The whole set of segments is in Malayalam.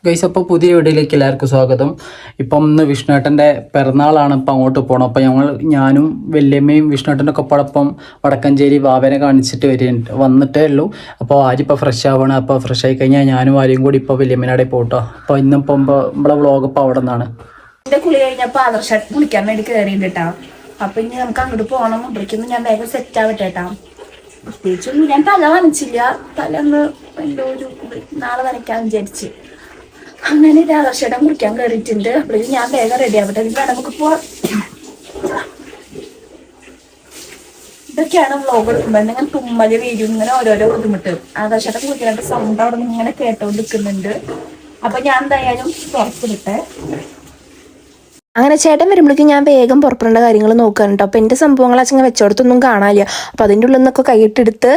ഗൈസ്, അപ്പോൾ പുതിയ വീഡിയോയിലേക്ക് എല്ലാവർക്കും സ്വാഗതം. ഇപ്പം ഇന്ന് വിഷ്ണുവേട്ടൻ്റെ പിറന്നാളാണ്. ഇപ്പം അങ്ങോട്ട് പോകണം. അപ്പോൾ ഞാനും വല്യമ്മയും വിഷ്ണുവേട്ടൻ്റെ ഒപ്പം വടക്കഞ്ചേരി വാവനെ കാണിച്ചിട്ട് വന്നിട്ടേ ഉള്ളൂ. അപ്പോൾ ആരിപ്പോൾ ഫ്രഷ് ആവണം. അപ്പോൾ ഫ്രഷ് ആയി കഴിഞ്ഞാൽ ഞാനും ആരും കൂടി ഇപ്പോൾ വല്യമ്മയുടെ പോട്ടോ. അപ്പോൾ ഇന്നിപ്പോൾ നമ്മളെ വ്ളോഗ് ഇപ്പോൾ അവിടെ നിന്നാണ്. എൻ്റെ കുളി കഴിഞ്ഞപ്പോൾ ആദർശ കുളിക്കാൻ വേണ്ടി കയറിയിട്ടാ. അപ്പം ഇനി നമുക്ക് അങ്ങോട്ട് പോകണം. മുമ്പേക്കൊന്നും ഞാൻ വേഗം സെറ്റ് ആവട്ടേട്ടാ. പ്രത്യേകിച്ചൊന്നും ഞാൻ തല നനച്ചില്ല. തല ഒന്ന് എന്തോ ഒരു നാളെ നനയ്ക്കാൻ വിചാരിച്ച് അങ്ങനെ ഒരു ആദർശേട്ടൻ കുളിക്കാൻ കയറിയിട്ടുണ്ട്. അപ്പോഴേക്കും ഞാൻ വേഗം റെഡി ആവട്ടെ. എന്നിട്ട് നമുക്ക് പോവാം. ഇതൊക്കെയാണ് വ്ളോഗ് എടുക്കുമ്പോൾ ഇങ്ങനെ തുമ്മല് വീഴും, ഇങ്ങനെ ഓരോരോ ബുദ്ധിമുട്ട്. ആദർശേട്ടൻ കുളിക്കാനായിട്ട് സൗണ്ട് അവിടെ നിന്ന് ഇങ്ങനെ കേട്ടോണ്ട് നിൽക്കുന്നുണ്ട്. അപ്പൊ ഞാൻ എന്തായാലും പുറത്തിട്ടെ. അങ്ങനെ ചേട്ടൻ വരുമ്പോഴേക്കും ഞാൻ വേഗം പുറപ്പെടേണ്ട കാര്യങ്ങൾ നോക്കാനുണ്ടോ. അപ്പോൾ എൻ്റെ സംഭവങ്ങൾ അച്ഛൻ വെച്ചോടത്തൊന്നും കാണാനില്ല. അപ്പോൾ അതിൻ്റെ ഉള്ളിൽ നിന്നൊക്കെ കൈയിട്ടെടുത്ത്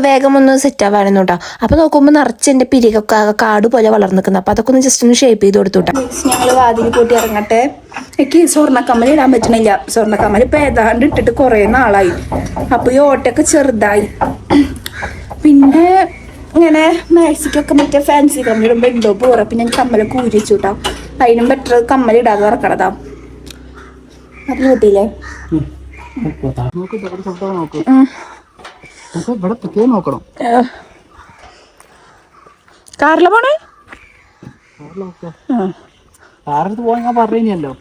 വേഗം ഒന്ന് സെറ്റ് ആവായിരുന്നു കേട്ടോ. അപ്പോൾ നോക്കുമ്പോൾ നിറച്ച് എൻ്റെ പിരികൊക്കെ കാട് പോലെ വളർന്നിരിക്കുന്നത്. അപ്പോൾ അതൊക്കെ ഒന്ന് ജസ്റ്റ് ഒന്ന് ഷേപ്പ് ചെയ്ത് കൊടുത്തു കേട്ടോ. ഞങ്ങൾ വാതിൽ കൂട്ടി ഇറങ്ങട്ടെ. എനിക്ക് സ്വർണ്ണക്കമ്മൽ ഇടാൻ പറ്റണില്ല. സ്വർണ്ണക്കമ്മൽ ഇപ്പോൾ ഏതാണ്ട് ഇട്ടിട്ട് കുറേ നാളായി. അപ്പോൾ ഈ ഓട്ടയൊക്കെ ചെറുതായി. പിന്നെ ഇങ്ങനെ മാക്സിക്കൊക്കെ മറ്റേ ഫാൻസി കമ്മലിടുമ്പോൾ എന്തോ പോറ. പിന്നെ ഞാൻ കമ്മലൊക്കെ ഊരി വെച്ചു കേട്ടോ. അതിനും ബെറ്റർ കമ്മലിടാതെ ഇറക്കണതാ. അത് കിട്ടിയില്ലേ? കാറില പോണേ? കാറിൽ പോവാൻ ഞാൻ പറഞ്ഞല്ലോ.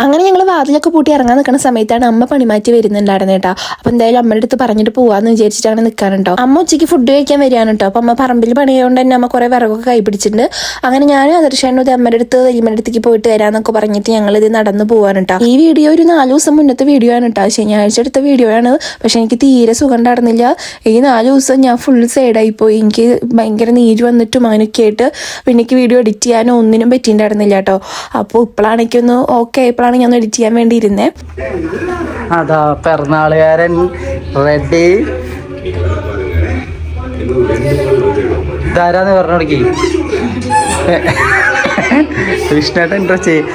അങ്ങനെ ഞങ്ങൾ വാതിലൊക്കെ പൂട്ടി ഇറങ്ങാൻ നിൽക്കുന്ന സമയത്താണ് അമ്മ പണിമാറ്റി വരുന്നുണ്ടായിരുന്നു കേട്ടോ. അപ്പോൾ എന്തായാലും അമ്മയുടെ അടുത്ത് പറഞ്ഞിട്ട് പോവാന്ന് വിചാരിച്ചിട്ടാണ് നിൽക്കാനുണ്ടോ. അമ്മ ഉച്ചയ്ക്ക് ഫുഡ് കഴിക്കാൻ വരികയാണ് കേട്ടോ. അപ്പോൾ അമ്മ പറമ്പിൽ പണിയായതുകൊണ്ട് തന്നെ അമ്മ കുറേ വിറകൊക്കെ കൈ പിടിച്ചിട്ടുണ്ട്. അങ്ങനെ ഞാനും ആദർശാനും ഇത് അമ്മയുടെ അടുത്ത് വലിയമ്മയുടെ അടുത്തേക്ക് പോയിട്ട് വരാമെന്നൊക്കെ പറഞ്ഞിട്ട് ഞങ്ങളിത് നടന്ന് പോകാൻ കേട്ടോ. ഈ വീഡിയോ ഒരു 4 ദിവസം മുന്നത്തെ വീഡിയോ ആണ് കേട്ടോ. ശനിയാഴ്ച എടുത്ത വീഡിയോ ആണ്. പക്ഷെ എനിക്ക് തീരെ സുഖം ഉണ്ടായിരുന്നില്ല. ഈ 4 ദിവസം ഞാൻ ഫുൾ സൈഡായി പോയി. എനിക്ക് ഭയങ്കര നീര് വന്നിട്ടും അങ്ങനെയൊക്കെ ആയിട്ട് പിന്നെ എനിക്ക് വീഡിയോ എഡിറ്റ് ചെയ്യാനോ ഒന്നിനും പറ്റിയിട്ടുണ്ടായിരുന്നില്ല കേട്ടോ. അപ്പോൾ ഇപ്പോഴാണെനിക്കൊന്ന് ഓക്കെ ആയപ്പോഴാണ് ഞാൻ എഡിറ്റ് ചെയ്യാൻ വേണ്ടി ഇരുന്നേ. അതാ പിറന്നാളുകാരൻ റെഡി. ഇതാരാന്ന് പറഞ്ഞു കൊടുക്കി. വിഷ്ണുവേട്ടൻ ഇൻട്രസ്റ്റ് ചെയ്യും.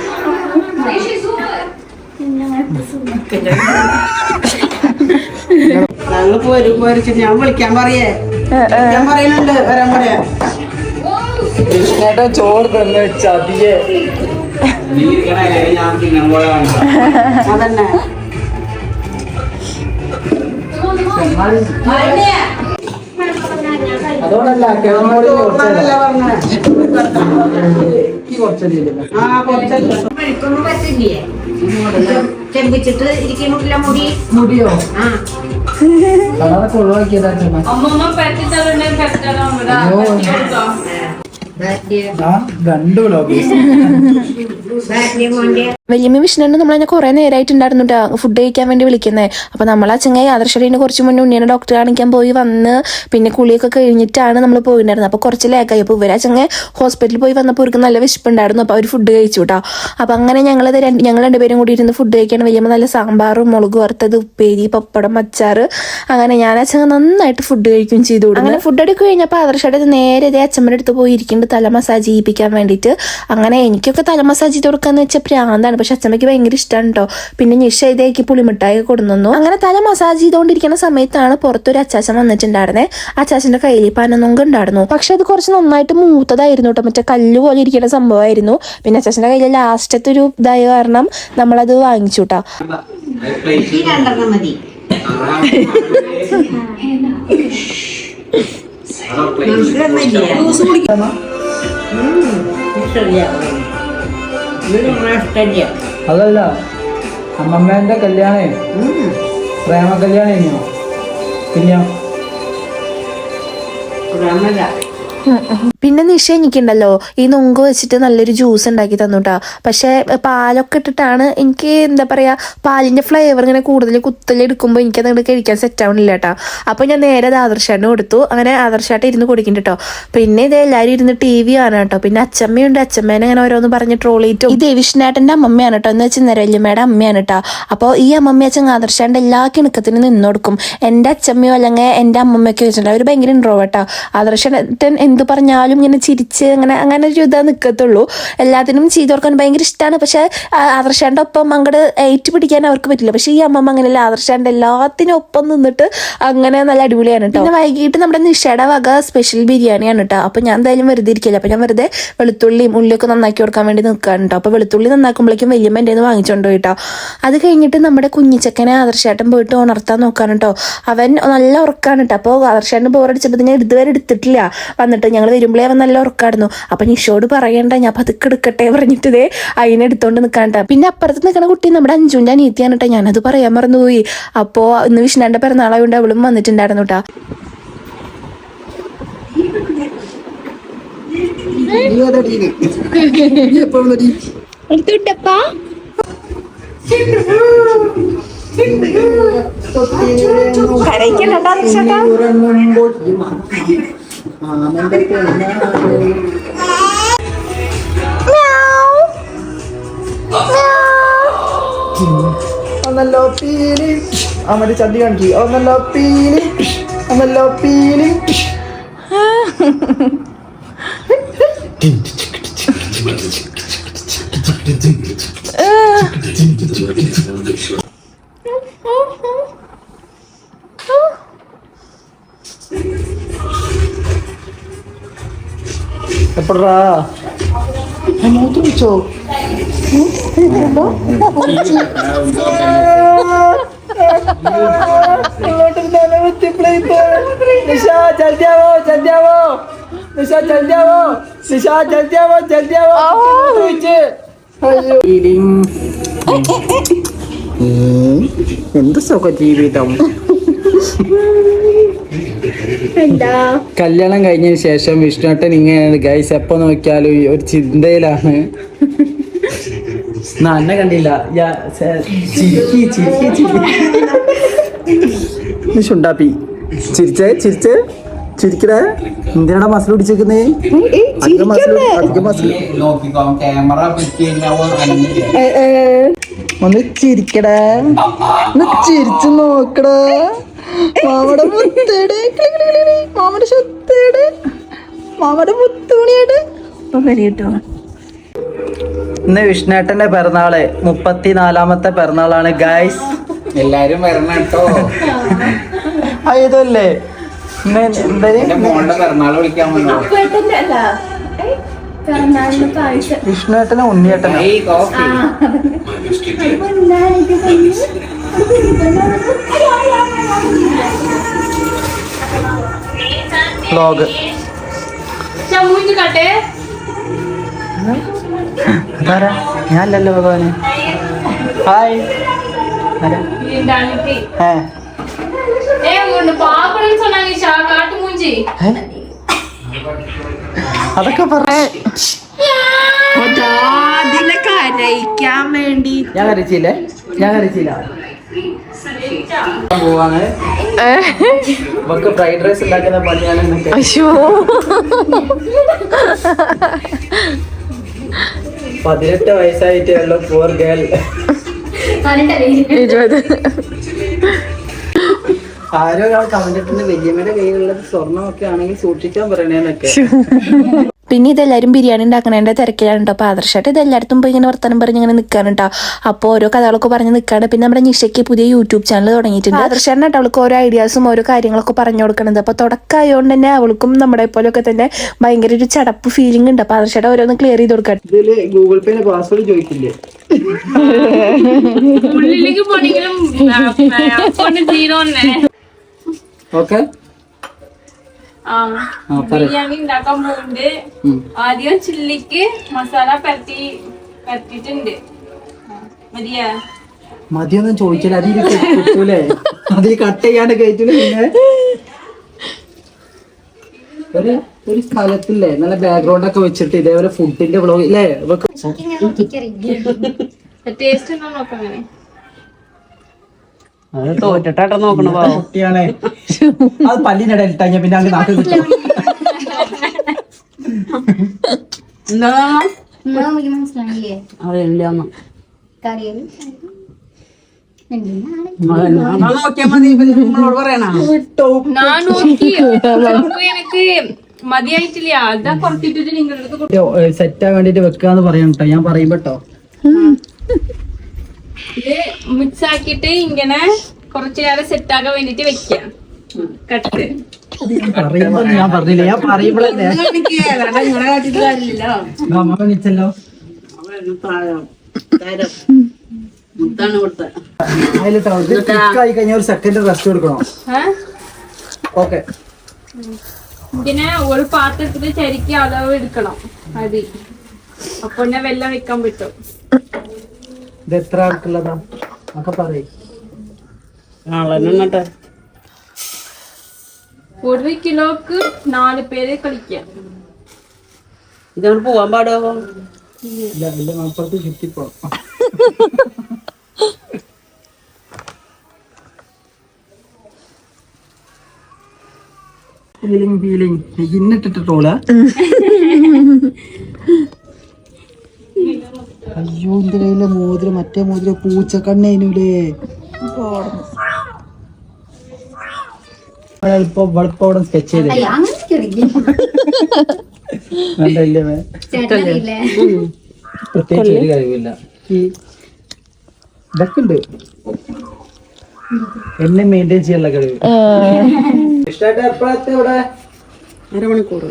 ഞാൻ വിളിക്കാൻ പറയേ ഞാൻ പറയുന്നുണ്ട് വരാൻ പറയാ. വിഷ്ണുവേട്ടൻ ചോറ് തന്നെ ചതിയെ. അതന്നെ അതോടല്ല ചെമ്പിച്ചിട്ട് ഇരിക്കുന്നില്ല മുടിയോ കളറൊക്കെ ഒഴിവാക്കിയതാ. വലിയമ്മ വിഷ്ണുണ്ട് നമ്മളതിനെ കുറെ നേരമായിട്ടുണ്ടായിരുന്നു കേട്ടോ ഫുഡ് കഴിക്കാൻ വേണ്ടി വിളിക്കുന്നത്. അപ്പോൾ നമ്മളാ ചങ്ങായി ആദർശരീന് കുറച്ച് മുന്നേ ഉണ്ണിയാണ് ഡോക്ടറെ കാണിക്കാൻ പോയി വന്ന് പിന്നെ കുളിയൊക്കെ കഴിഞ്ഞിട്ടാണ് നമ്മൾ പോയിട്ടുണ്ടായിരുന്നത്. അപ്പോൾ കുറച്ച് ലേക്കായി. അപ്പോൾ ഇവരാ ചങ്ങായി ഹോസ്പിറ്റലിൽ പോയി വന്നപ്പോൾ അവർക്ക് നല്ല വിശപ്പുണ്ടായിരുന്നു. അപ്പോൾ അവർ ഫുഡ് കഴിച്ചു കേട്ടോ. അപ്പോൾ അങ്ങനെ ഞങ്ങൾ രണ്ടുപേരും കൂടി ഇരുന്ന് ഫുഡ് കഴിക്കാൻ വലിയമ്മ നല്ല സാമ്പാറും മുളക് വറുത്തത് ഉപ്പേരി പപ്പടം അച്ചാറ് അങ്ങനെ ഞാൻ അച്ഛൻ നന്നായിട്ട് ഫുഡ് കഴിക്കുകയും ചെയ്തു. അങ്ങനെ ഫുഡ് എടുക്കുക കഴിഞ്ഞപ്പോൾ ആദർശയുടെ നേരെ ഇതേ അച്ഛമ്മയുടെ അടുത്ത് പോയി ഇരിക്കുന്നുണ്ട് തല മസാജ് ചെയ്യിപ്പിക്കാൻ വേണ്ടിയിട്ട്. അങ്ങനെ എനിക്കൊക്കെ തല മസാജ് ചെയ്ത് കൊടുക്കാന്ന് വെച്ചാൽ പ്രാന്താണ്. പക്ഷെ അച്ഛമ്മയ്ക്ക് ഭയങ്കര ഇഷ്ടമാണ് കേട്ടോ. പിന്നെ നിഷ ഇതേക്ക് പുളിമിഠായി കൊടുന്നു. അങ്ങനെ തല മസാജ് ചെയ്തുകൊണ്ടിരിക്കുന്ന സമയത്താണ് പുറത്തൊരു അച്ചാച്ചൻ വന്നിട്ടുണ്ടായിരുന്നേ. അച്ചാച്ചന്റെ കയ്യിൽ പനനൊങ്ക ഉണ്ടായിരുന്നു. പക്ഷെ അത് കുറച്ച് നന്നായിട്ട് മൂത്തതായിരുന്നു കേട്ടോ. മറ്റേ കല്ല് പോലെ ഇരിക്കുന്ന സംഭവമായിരുന്നു. പിന്നെ അച്ചാച്ചന്റെ കയ്യിൽ ലാസ്റ്റത്തെ ഒരു ഇതായ കാരണം നമ്മളത് വാങ്ങിച്ചു കേട്ടോ. അതല്ല അമ്മമ്മേന്റെ കല്യാണേ പ്രേമ കല്യാണോ പിന്നെ പിന്നെ നിഷ എനിക്കുണ്ടല്ലോ ഈ നൊങ്ക് വെച്ചിട്ട് നല്ലൊരു ജ്യൂസ് ഉണ്ടാക്കി തന്നുട്ടാ. പക്ഷെ പാലൊക്കെ ഇട്ടിട്ടാണ്. എനിക്ക് എന്താ പറയാ പാലിന്റെ ഫ്ലേവർ ഇങ്ങനെ കൂടുതൽ കുത്തലെടുക്കുമ്പോൾ എനിക്കത് അങ്ങോട്ട് കഴിക്കാൻ സെറ്റ് ആവണില്ല കേട്ടോ. അപ്പോൾ ഞാൻ നേരെ അത് ആദർശാട്ടിന് കൊടുത്തു. അങ്ങനെ ആദർശാട്ട് ഇരുന്ന് കൊടുക്കുന്നുണ്ട് കേട്ടോ. പിന്നെ ഇത് എല്ലാവരും ഇരുന്ന് TV ആണ് കേട്ടോ. പിന്നെ അച്ഛമ്മയുണ്ട്. അച്ഛമ്മേനെ അങ്ങനെ ഓരോന്ന് പറഞ്ഞ് ട്രോൾ ചെയ്തിട്ടും ഇത് വിഷ്ണുവേട്ടൻ്റെ അമ്മമ്മയാണ് കേട്ടോ. എന്ന് വെച്ചാൽ നരവല്യമ്മയുടെ അമ്മയാണ് കേട്ടോ. അപ്പോൾ ഈ അമ്മമ്മ അച്ഛൻ ആദർശാണ്ട് എല്ലാ കിണക്കത്തിനും നിന്ന് കൊടുക്കും. എൻ്റെ അച്ഛമ്മയോ അല്ലെങ്കിൽ എൻ്റെ അമ്മമ്മയൊക്കെ വെച്ചിട്ടുണ്ട് അവർ ഭയങ്കര ഇൻട്രോവേർട്ടാ. ആദർശേട്ടൻ എന്ത് പറഞ്ഞാലും ഇങ്ങനെ ചിരിച്ച് അങ്ങനെ ഒരു ഇതാ നിൽക്കത്തുള്ളൂ. എല്ലാത്തിനും ചെയ്ത് കൊടുക്കാൻ ഭയങ്കര ഇഷ്ടമാണ്. പക്ഷെ ആദർശാൻ്റെ ഒപ്പം അങ്ങോട്ട് ഏറ്റുപിടിക്കാൻ അവർക്ക് പറ്റില്ല. പക്ഷെ ഈ അമ്മമ്മ അങ്ങനെയല്ല, ആദർശാൻ്റെ എല്ലാത്തിനും ഒപ്പം നിന്നിട്ട് അങ്ങനെ നല്ല അടിപൊളിയാണ് കേട്ടോ. പിന്നെ വൈകിട്ട് നമ്മുടെ നിഷയുടെ വക സ്പെഷ്യൽ ബിരിയാണിയാണ് കേട്ടോ. അപ്പോൾ ഞാൻ എന്തായാലും വെറുതെ ഇരിക്കില്ല. അപ്പോൾ ഞാൻ വെറുതെ വെളുത്തുള്ളിയും ഉള്ളിയൊക്കെ നന്നാക്കി കൊടുക്കാൻ വേണ്ടി നിൽക്കുകയാണ് കേട്ടോ. അപ്പോൾ വെളുത്തുള്ളി നന്നാക്കുമ്പോഴേക്കും വലിയമ്മ എൻ്റെ നിന്ന് വാങ്ങിച്ചോണ്ട് കേട്ടോ. അത് കഴിഞ്ഞിട്ട് നമ്മുടെ കുഞ്ഞിച്ചക്കനെ ആദർശേട്ടൻ പോയിട്ട് ഉണർത്താൻ നോക്കാൻ കേട്ടോ. അവൻ നല്ല ഉറക്കാണ് കേട്ടോ. അപ്പോൾ ആദർശേട്ടൻ ബോറടിച്ചപ്പോൾ ഞാൻ ഇതുവരെ എടുത്തിട്ടില്ല. വന്നിട്ട് ഞങ്ങൾ വരുമ്പോഴേ അവൻ നല്ല ഉറക്കായിരുന്നു. അപ്പം നിഷോട് പറയണ്ട, ഞാൻ പതുക്കെ എടുക്കട്ടെ പറഞ്ഞിട്ട് ഇതേ അതിനെ എടുത്തോണ്ട് നിൽക്കാണ്ട. പിന്നെ അപ്പുറത്ത് നിൽക്കുന്ന കുട്ടി നമ്മുടെ അഞ്ചുവിൻ്റെ അനിയത്തിയാണ് കേട്ടോ. ഞാനത് പറയാൻ മറന്നുപോയി. അപ്പോൾ ഇന്ന് വിഷ്ണുവിൻ്റെ പിറന്നാളായതുകൊണ്ട് അവളും വന്നിട്ടുണ്ടായിരുന്നു കേട്ടോ. ഒന്നല്ലോ പീലി അമ്മ ചന്തി കാണിക്കി. ഒന്നല്ലോ പീലി, ഒന്നല്ലോ പീലി. എപ്പോഴാ മൂത്ത് പിടിച്ചോ? നിഷ ജൽദി ആവോ, ജൽദി ആവോ. നിഷ ജൽദി ആവോ, നിഷ ജൽദി ആവോ, ജൽദി ആവോ. എന്ത് സുഖ ജീവിതം. കല്യാണം കഴിഞ്ഞതിന് ശേഷം വിഷ്ണുട്ടൻ ഇങ്ങനെയാണ് ഗൈസ്. എപ്പോ നോക്കിയാലും ഒരു ചിന്തയിലാണ്. എന്നെ കണ്ടില്ല. ചുണ്ടാപ്പി ചിരിച്ചേ ചിരിച്ചേ ചിരിക്കടേ. എന്തിനാ മസിൽ പിടിച്ചേക്കുന്നേ? ഒന്ന് ചിരിക്കടേ, ഒന്ന് ചിരിച്ചു നോക്കടേ. മാമയുടെ മുത്തേട്, മാമയുടെ സ്വത്തേട്, മാമയുടെ മുത്തുമണിയാട് കേട്ടോ. ഇന്ന് വിഷ്ണുട്ടന്റെ പിറന്നാള് 34ാമത്തെ പിറന്നാളാണ് ഗൈസ്. എല്ലാരും വരണം കേട്ടോ. ഇതല്ലേ മോളുടെ പിറന്നാൾ വിളിക്കാൻ വന്നു. വിഷ്ണുട്ടനും ഉണ്ണിയേട്ടനും വ്ലോഗ്. ഞാനല്ലോ ഭഗവാന്. ഹായ്. അതൊക്കെ പറഞ്ഞ കരയിക്കാൻ വേണ്ടി ഞാൻ കരച്ചില്ലേ? ഞാൻ കരച്ചില്ല. പോവാണ്. നമുക്ക് ഫ്രൈഡ് റൈസ് ഉണ്ടാക്കുന്ന പണിയാണ്. 18 വയസ്സായിട്ടേ ഉള്ളൂ. പോർ ഗേൾ. 20. ആരോ ഒരാൾ കമന്റ് ഇട്ടിട്ട് വല്യമ്മയുടെ കയ്യിലുള്ളത് സ്വർണ്ണമൊക്കെ ആണെങ്കിൽ സൂക്ഷിക്കാൻ പറയണേന്നൊക്കെ. പിന്നെ ഇതെല്ലാവരും ബിരിയാണി ഉണ്ടാക്കണതിൻ്റെ തിരക്കിലാണ് കേട്ടോ. അപ്പോൾ ആദർശമായിട്ട് ഇതെല്ലായിടത്തും പോയി ഇങ്ങനെ വർത്തമാനം പറഞ്ഞ് ഇങ്ങനെ നിൽക്കാണ് കേട്ടോ. അപ്പോൾ ഓരോ കഥകളൊക്കെ പറഞ്ഞ് നിൽക്കാണ്. പിന്നെ നമ്മുടെ നിഷയ്ക്ക് പുതിയ യൂട്യൂബ് ചാനൽ തുടങ്ങിയിട്ടുണ്ട്. ആദർശമായിട്ട് അവൾക്ക് ഓരോ ഐഡിയാസും ഓരോ കാര്യങ്ങളൊക്കെ പറഞ്ഞു കൊടുക്കണത്. അപ്പോൾ തുടക്കമായതുകൊണ്ട് തന്നെ അവൾക്കും നമ്മുടെ പോലെയൊക്കെ തന്നെ ഭയങ്കര ഒരു ചടപ്പ് ഫീലിംഗ് ഉണ്ട്. അപ്പോൾ ആദർശമായിട്ട് ഓരോന്ന് ക്ലിയർ ചെയ്ത് കൊടുക്കാം. ഇതില് ഗൂഗിൾ പേയിലെ പാസ്വേഡ് ചോദിക്കില്ലേ? ഓക്കെ. ബിരിയാണി ഉണ്ടാക്കാൻ പോകുന്നുണ്ട്. ആദ്യം ചില്ലിക്ക് മസാല പരത്തിയിട്ടുണ്ട്. മതിയാ? മതിയൊന്നും ചോദിച്ചില്ല. അതിൽ കിട്ടൂലേ? അതിൽ കട്ട് ചെയ്യാണ്ട് കഴിച്ചില്ല. പിന്നെ ഒരു സ്ഥലത്തില്ലേ നല്ല ബാക്ക്ഗ്രൗണ്ട് ഒക്കെ വെച്ചിട്ട് ഇതേപോലെ ഫുഡിന്റെ വ്ളോഗ് ഇല്ലേ? ടേസ്റ്റ് ഉണ്ടോ നോക്കാം. അത് തോറ്റിട്ടാട്ടോ നോക്കണ കുട്ടിയാണ്. അത് പല്ലിനിടെ ഇട്ടാ പിന്നെ അങ്ങ് നാട്ടിൽ കിട്ടും. നോക്കിയാ മതി. നമ്മളോട് പറയണ ഞാൻ നോക്കി. എനിക്ക് മതിയായിട്ടില്ല അതാ കുറച്ചിട്ടിട്ട് നിങ്ങളുടെ സെറ്റ് ആവാൻ വേണ്ടിട്ട് വെക്കാന്ന് പറയണം കേട്ടോ, ഞാൻ പറയുമ്പോട്ടോ. ഇത് മിക്സ് ആക്കിയിട്ട് ഇങ്ങനെ കുറച്ചു നേരം സെറ്റ് ആക്കാൻ വേണ്ടിട്ട് വെക്കാം. കട്ട് പറയുമ്പോ ഞാൻ പറഞ്ഞില്ല, ഞാൻ പറയുമ്പോഴല്ലേ നിങ്ങളെ കാട്ടിട്ട് കാര്യമില്ലല്ലോ. അമ്മ വിളിച്ചല്ലോ. മുത്താണ് കൊടുത്ത അതിലിട്ടോ ആയി കഴിഞ്ഞാൽ ഒരു സെക്കൻഡ് റെസ്റ്റ് കൊടുക്കണോ? ഓക്കെ. ഇങ്ങനെ ഒരു പാത്രത്തില് ചരിക്ക് അളവ് എടുക്കണം മതി. അപ്പൊ പിന്നെ വെള്ളം വെക്കാൻ പറ്റും. ഇത് എത്ര ആൾക്കുള്ളതാ ഒക്കെ പറയും. ആളെന്നെ 1 കിലോക്ക് 4 പേര് കളിക്കാം. ഇതോട് പോവാൻ പാടോ? ഇല്ല ഇല്ല, അപ്പുറത്ത് ചുറ്റിപ്പോ. ഫീലിംഗ് ഇന്നിട്ടിട്ടോള്. അയ്യോ എന്റെ കയ്യിലെ മോതിരം, മറ്റേ മോതിരം പൂച്ചക്കണ്ണേനൂലേ. എളുപ്പം സ്കെച്ച് ചെയ്തേ പ്രത്യേകിച്ച് ഒരു കഴിവില്ല. ഇതൊക്കെ ഉണ്ട് എന്നെ മെയിൻറ്റെയിൻ ചെയ്യാനുള്ള കഴിവ്. ഇഷ്ടമായിട്ട് എപ്പോഴത്തെ ഇവിടെ? അരമണിക്കൂർ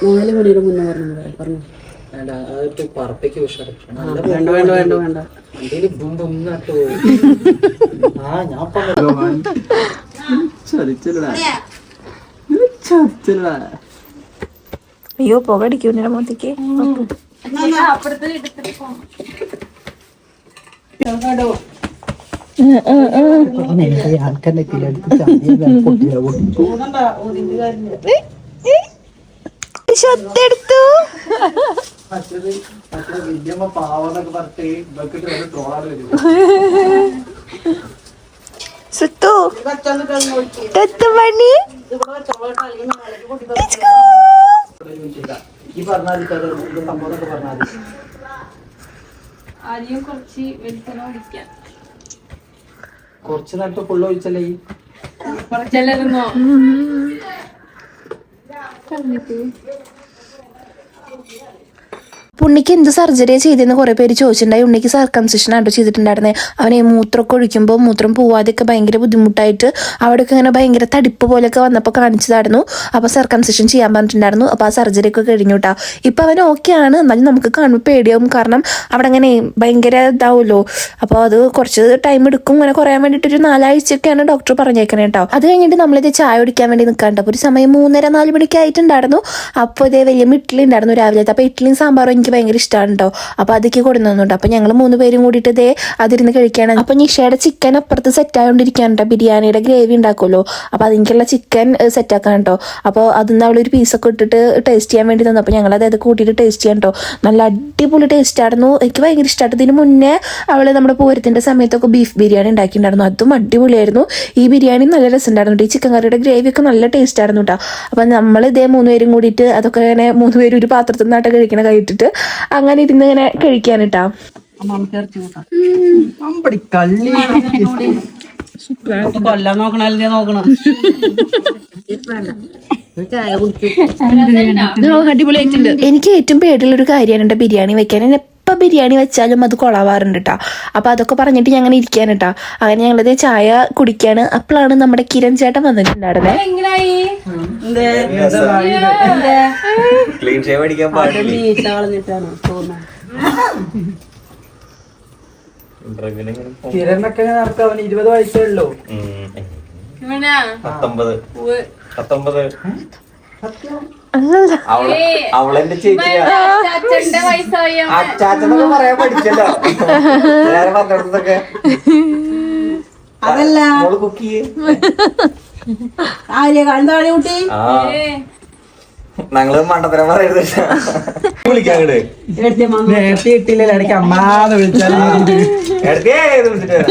4 മണിയുടെ മുന്നേ പറഞ്ഞു. വേണ്ട, അതിപ്പോ പറപ്പിക്ക് വേണ്ട വേണ്ട വേണ്ട വേണ്ട. അയ്യോ പുകടിക്കും മുഖത്തേക്ക്. അപ്പുറത്ത് എടുത്തിട്ട് പോകാം. ആൾക്കാരുടെ ഷത്തെടുത്തു. സുത്തു മണി ഈ പറഞ്ഞാൽ സംഭവം പറഞ്ഞാൽ ആദ്യം കുറച്ച് വെളിച്ചെണ്ണ ഒഴിക്കാം. കുറച്ച് നേരത്തെ ഫുള്ള് ഒഴിച്ചല്ലേ ഈ ചിലരുന്നോ ഉണ്ണിക്ക് എന്ത് സർജറിയാണ് ചെയ്തതെന്ന് കുറെ പേര് ചോദിച്ചിട്ടുണ്ടായി. ഉണ്ണിക്ക് സർക്കംസിഷൻ ആട്ടോ ചെയ്തിട്ടുണ്ടായിരുന്നേ. അവനെ മൂത്രമൊക്കെ ഒഴിക്കുമ്പോൾ മൂത്രം പോവാതെയൊക്കെ ഭയങ്കര ബുദ്ധിമുട്ടായിട്ട് അവിടെയൊക്കെ ഇങ്ങനെ ഭയങ്കര തടിപ്പ് പോലെയൊക്കെ വന്നപ്പോൾ കാണിച്ചതായിരുന്നു. അപ്പോൾ സർക്കംസിഷൻ ചെയ്യാൻ പറഞ്ഞിട്ടുണ്ടായിരുന്നു. അപ്പോൾ ആ സർജറി ഒക്കെ കഴിഞ്ഞു കേട്ടോ. ഇപ്പം അവൻ ഓക്കെ ആണ്. എന്നാലും നമുക്ക് കാണുമ്പോൾ പേടിയാവും, കാരണം അവിടെ അങ്ങനെ ഭയങ്കര ഇതാവുമല്ലോ. അപ്പോൾ അത് കുറച്ച് ടൈം എടുക്കും ഇങ്ങനെ കുറയാൻ വേണ്ടിയിട്ടൊരു 4 ആഴ്ചയൊക്കെയാണ് ഡോക്ടർ പറഞ്ഞേക്കണേ കേട്ടോ. അത് കഴിഞ്ഞിട്ട് നമ്മളിത് ചായ കുടിക്കാൻ വേണ്ടി നിൽക്കാണ്ട് അപ്പോൾ ഒരു സമയം 3:30-4 മണിക്ക് ആയിട്ടുണ്ടായിരുന്നു. അപ്പോൾ ഇതേ വലിയ ഇഡ്ഡലി ഉണ്ടായിരുന്നു രാവിലത്തെ. അപ്പോൾ ഇഡ്ഡലിയും സാമ്പാറും എനിക്ക് ഭയങ്കര ഇഷ്ടമാണ് കേട്ടോ. അപ്പോൾ അതൊക്കെ കൊടുക്കുന്നുണ്ട്. അപ്പോൾ ഞങ്ങൾ 3 പേരും കൂടിയിട്ട് ഇതേ അതിരുന്ന് കഴിക്കുകയാണ്. അപ്പോൾ നിഷയുടെ ചിക്കൻ അപ്പുറത്ത് സെറ്റ് ആയതുകൊണ്ടിരിക്കുകയാണ് കേട്ടോ. ബിരിയാണിയുടെ ഗ്രേവി ഉണ്ടാക്കുമല്ലോ, അപ്പോൾ അതിലേക്കുള്ള ചിക്കൻ സെറ്റ് ആക്കാൻ കേട്ടോ. അപ്പോൾ അതിന്ന് അവളൊരു പീസൊക്കെ ഇട്ടിട്ട് ടേസ്റ്റ് ചെയ്യാൻ വേണ്ടി തന്നു. അപ്പോൾ ഞങ്ങൾ അതായത് കൂട്ടിയിട്ട് ടേസ്റ്റ് ചെയ്യാൻ കേട്ടോ. നല്ല അടിപൊളി ടേസ്റ്റ് ആയിരുന്നു. എനിക്ക് ഭയങ്കര ഇഷ്ടമായിട്ട്. ഇതിന് മുന്നേ അവൾ നമ്മുടെ പൂരത്തിൻ്റെ സമയത്തൊക്കെ ബീഫ് ബിരിയാണി ഉണ്ടാക്കിയിട്ടുണ്ടായിരുന്നു. അതും അടിപൊളിയായിരുന്നു. ഈ ബിരിയാണി നല്ല രസമുണ്ടായിരുന്നു. ഈ ചിക്കൻ കറിയുടെ ഗ്രേവിയൊക്കെ നല്ല ടേസ്റ്റ് ആയിരുന്നു കേട്ടോ. അപ്പോൾ നമ്മൾ ഇതേ 3 പേരും കൂടിയിട്ട് അതൊക്കെ ഇങ്ങനെ 3 പേരും ഒരു പാത്രത്തിൽ നിന്നായിട്ട് കഴിക്കണ കഴിച്ചിട്ട് അങ്ങനെ ഇരുന്ന് ഇങ്ങനെ കഴിക്കാനിട്ടാ. കൊല്ലാൻ നോക്കണല്ലേ നോക്കണം. അടിപൊളിയായിട്ടുണ്ട്. എനിക്ക് ഏറ്റവും പേടിയുള്ളൊരു കാര്യമാണ് കേട്ടോ ബിരിയാണി വെക്കാൻ. എപ്പോൾ ബിരിയാണി വെച്ചാലും അത് കൊളാവാറുണ്ട് കേട്ടോ. അപ്പോൾ അതൊക്കെ പറഞ്ഞിട്ട് ഞാൻ അങ്ങനെ ഇരിക്കാൻ കേട്ടോ. അങ്ങനെ ഞങ്ങളത് ചായ കുടിക്കാണ്. അപ്പോഴാണ് നമ്മുടെ കിരൺ ചേട്ടൻ വന്നിട്ടുണ്ടായിരുന്നേ. എങ്ങനായി ക്ലീൻ ഷേവ് അടിക്കാൻ പാടില്ല. കളഞ്ഞിട്ടാണ് തോന്നുന്നത്. കിരണൊക്കെ നടക്കാം. അവന് 20 വയസ്സേ ഉള്ളൂ. 19 അവളെന്റെ ചേച്ചിയാ. അച്ഛന്റെ വയസ്സായ അച്ചാച്ചനൊക്കെ പറയാൻ പഠിച്ചല്ലോ എല്ലാരും പറഞ്ഞിടത്തൊക്കെ. അതല്ല മോള് കുക്ക് ചെയ്യേ. ആര്യ കുട്ടി ആ ഞങ്ങള് മണ്ടത്തരം പറയരുത്. വിളിക്കാം അങ്ങട്. നേരത്തെ കിട്ടിയില്ല, ഇടയ്ക്ക് അമ്മാന്ന് വിളിച്ചാൽ എടുത്തേ വിളിച്ചിട്ട് വരാം.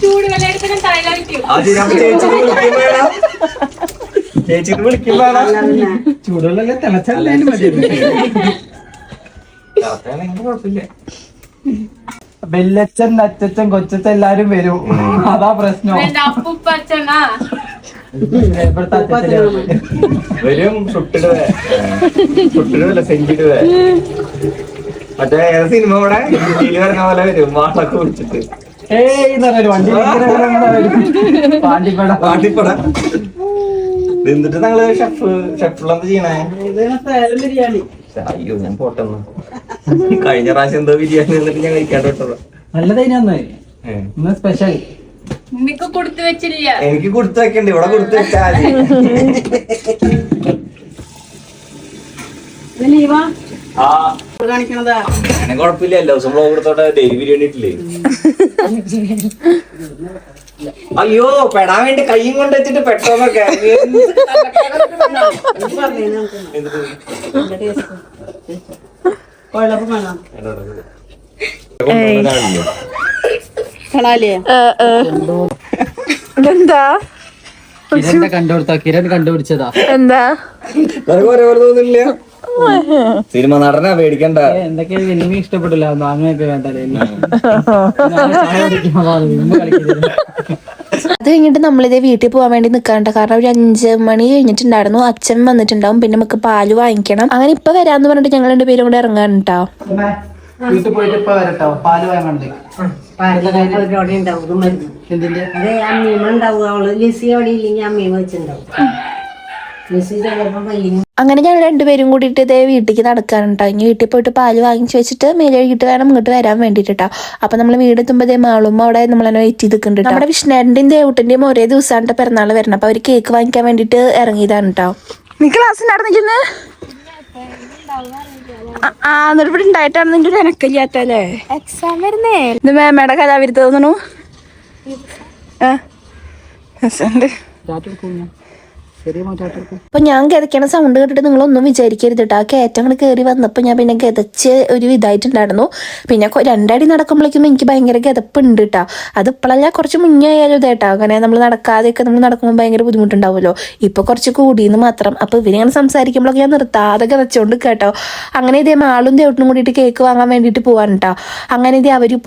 ചൂട് വെള്ളം എടുത്തിട്ട് തലയിലായിരിക്കും. ചേച്ചിന്ന് വിളിക്കും വേണം. ചൂടുള്ള തിളച്ചാലും മതി. കുഴപ്പമില്ല. വെല്ലച്ചൻ അച്ചച്ചൻ കൊച്ചച്ചൻ എല്ലാരും വരും. അതാ പ്രശ്നം. അപ്പൂപ്പച്ചനാ വരും ഷുട്ടിടുവല്ല സെഞ്ചിടുവേ മറ്റേ ഏത് സിനിമ ഇവിടെ ഹിന്ദിയിൽ വരുന്ന പോലെ വരും വാളൊക്കെ കുടിച്ചിട്ട് പാണ്ടിപ്പട എന്നിട്ട് ഞങ്ങള് ഷെഫിളെന്താ ചെയ്യണേ? ബിരിയാണി അയ്യോ ഞാൻ പോട്ടെന്ന് കഴിഞ്ഞ പ്രാവശ്യം എന്തോ ബിരിയാണി എന്നിട്ട് ഞാൻ കഴിക്കാണ്ട് വിട്ടതാ. നല്ലതായിരുന്നു സ്പെഷ്യൽ. നിനക്ക് കൊടുത്തു വെച്ചില്ല. എനിക്ക് കൊടുത്തു വെക്കണ്ട്, ഇവിടെ കൊടുത്തു വെച്ചാൽ കാണിക്കണതാ. അങ്ങനെ കുഴപ്പമില്ല. എല്ലാ ദിവസം ബ്ലോഗ് എടുത്തോട്ടെ. ഡെയിലി ബിരിയാണി ഇട്ടില്ലേ? അയ്യോ പെടാൻ വേണ്ടി കൈയും കൊണ്ട് വെച്ചിട്ട് പെട്ടോന്നൊക്കെ കുഴപ്പം വേണം കളാലേ എന്താ കിരൺ കണ്ടുപിടിച്ചതാ. എന്താ ഒരേപോലെ തോന്നില്ല. സിനിമ നടനാ, പേടിക്കണ്ട. എന്തൊക്കെയാ എനിക്ക് ഇഷ്ടപ്പെട്ടില്ല. അങ്ങനെയൊക്കെ വേണ്ടല്ലേ. അത് കഴിഞ്ഞിട്ട് നമ്മളിതേ വീട്ടിൽ പോകാൻ വേണ്ടി നിൽക്കാണ്ട്, കാരണം ഒരു 5 മണി കഴിഞ്ഞിട്ടുണ്ടായിരുന്നു. അച്ഛൻ വന്നിട്ടുണ്ടാവും, പിന്നെ നമുക്ക് പാല് വാങ്ങിക്കണം. അങ്ങനെ ഇപ്പൊ വരാന്ന് പറഞ്ഞിട്ട് ഞങ്ങൾ 2 പേരും കൂടെ ഇറങ്ങാൻ കേട്ടോ. വീട്ടിൽ പോയിട്ട് ഇപ്പൊ വരട്ടോ, പാല് വാങ്ങണ്ടേ. എന്തിന്റെ അമ്മീമ ഉണ്ടാവും. അവള് ലിസി അവിടെ ഇല്ലെങ്കിൽ അമ്മീമ വെച്ചിട്ടുണ്ടാവും. ലിസി ചിലപ്പം പയ്യനും. അങ്ങനെ ഞങ്ങൾ 2 പേരും കൂടിയിട്ട് ഇതേ വീട്ടിലേക്ക് നടക്കാനുണ്ടോ. ഇനി വീട്ടിൽ പോയിട്ട് പാല് വാങ്ങിച്ചു വെച്ചിട്ട് മേലെ കഴുകിയിട്ട് വേണം ഇങ്ങോട്ട് വരാൻ വേണ്ടിട്ടാ. അപ്പൊ നമ്മള് വീടെത്തുമ്പോ മാളും അവിടെ നമ്മളെന്നെ വെയിറ്റ് ചെയ്തിട്ടുണ്ട്. നമ്മുടെ വിഷ്ണുവിന്റെയും ദേവുട്ടിന്റെയും ഒരേ ദിവസമാണ് പിറന്നാൾ വരണം. അപ്പൊ അവര് കേക്ക് വാങ്ങിക്കാൻ വേണ്ടിട്ട് ഇറങ്ങിയതാണ് കേട്ടോ. നീ ക്ലാസ് നടന്നിരിക്കുന്നത് എന്നിട്ട് ഇവിടെ ഉണ്ടായിട്ടാണെന്നെങ്കിൽ എനക്കില്ലാത്തല്ലേ എക്സാം വരുന്നേ. ഇത് മേമയുടെ കലാവിരുത്ത് തോന്നണു. അപ്പൊ ഞാൻ കിതയ്ക്കണ സൗണ്ട് കേട്ടിട്ട് നിങ്ങളൊന്നും വിചാരിക്കരുത് കേട്ടോ. ആ കയറ്റം അങ്ങോട്ട് കയറി വന്നപ്പോൾ ഞാൻ പിന്നെ കിതച്ച് ഒരു ഇതായിട്ടുണ്ടായിരുന്നു. പിന്നെ 2 അടി നടക്കുമ്പോഴേക്കും എനിക്ക് ഭയങ്കര കിതപ്പുണ്ട് കേട്ടോ. അത് ഇപ്പോഴല്ല, കുറച്ച് മുന്നേ ആയാലും ഇതേട്ടോ. അങ്ങനെ നമ്മൾ നടക്കാതെയൊക്കെ നമ്മൾ നടക്കുമ്പോൾ ഭയങ്കര ബുദ്ധിമുട്ടുണ്ടാവുമല്ലോ. ഇപ്പൊ കുറച്ച് കൂടിയെന്ന് മാത്രം. അപ്പൊ ഇവരിങ്ങനെ സംസാരിക്കുമ്പോഴൊക്കെ ഞാൻ നിർത്താതെ കിതച്ചോണ്ട് കേട്ടോ. അങ്ങനെ ഇതേ മാളും ദേവട്ടിനും കൂടിയിട്ട് കേക്ക് വാങ്ങാൻ വേണ്ടിയിട്ട് പോവാൻ കേട്ടോ. അങ്ങനെ ഇതേ അവര്